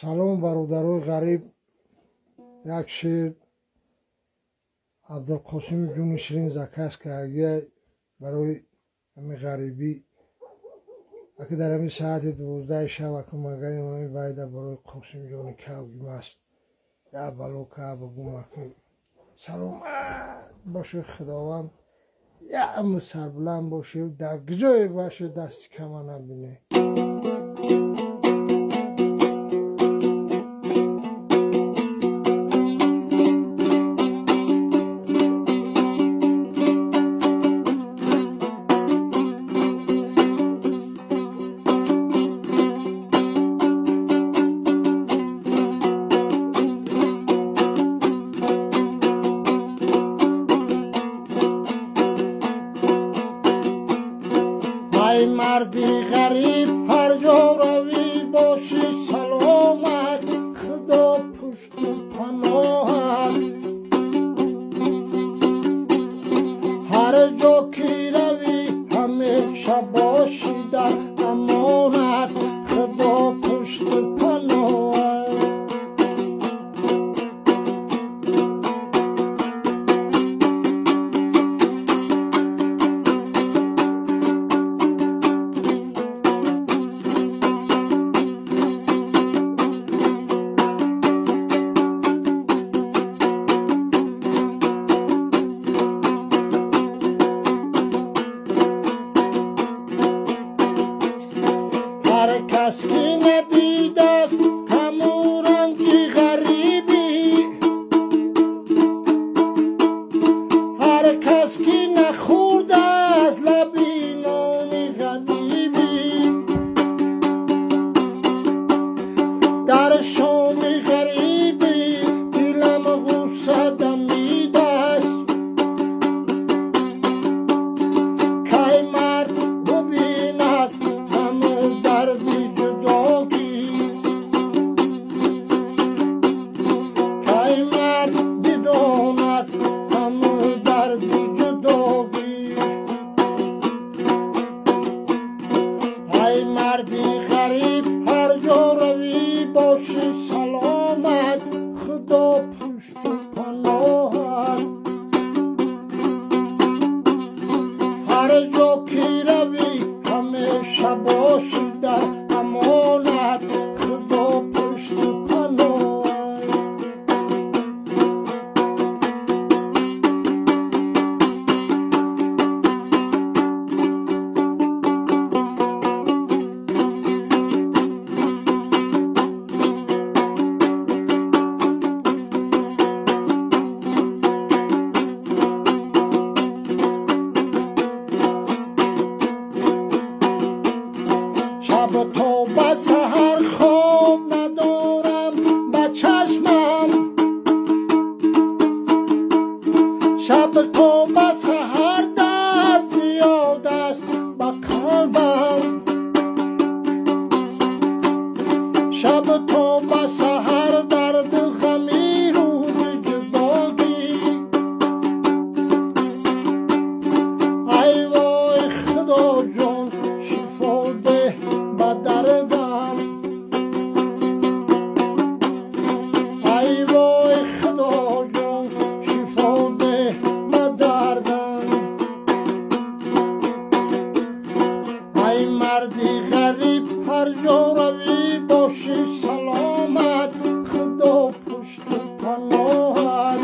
سلام برادرای غریب. یک شعر عبدالقاسم جون شیرین زکه است که اگه برای همین غریبی اگه در همین ساعت 12 شب اگه مگریم همین باید برای قاسم جون کوگیم است یا بلو که بگوم اگه سلامت باشه خداوند یا همه سربلند باشه در گجای باشه دستی کما نبینه. ای مردی غریب هر جا روی باشی سلامت خدا پشت پناهت هر جا که روی همیشه باشی در امانت خدا پشت پناهت هر کس که ندیده است همون رنگی غریبی هر کس که نخورده از لبی نان غریبی در شام غریبی دلم غصه دمیده است که مرد ببیند دردی جداگی که مرد بداند همه دردی جداگی ای مردی غریب هر جا روی باشی سلامت خدا پشت پناهت هر جا که روی همیشه باشی در امانت خدا پشت پناهت شب تا به سحر خواب ندارم به چشمم شب تا به سحر دست زیاد است به قلبم شب تا به سحر درد غمی روز جداگی ای وای خدا جان شفا ده به دردم ای وای خدا جان شفا ده به دردم ای مردی غریب هر جا روی باشی سلامت خدا پشت پناهت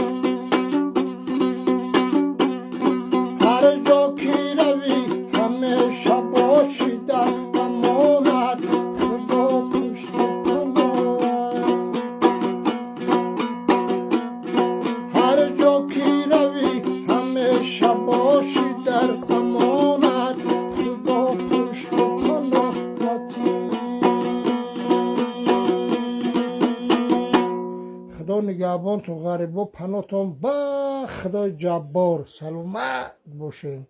هر جا که روی همیشه باشی در امانت خدا پشت پناهت هر جا که روی همیشه باشی در امانت خدا پشت پناهتی. خدا نگهبان تو غریبا پناهتون با خدای جبار سلامت باشین.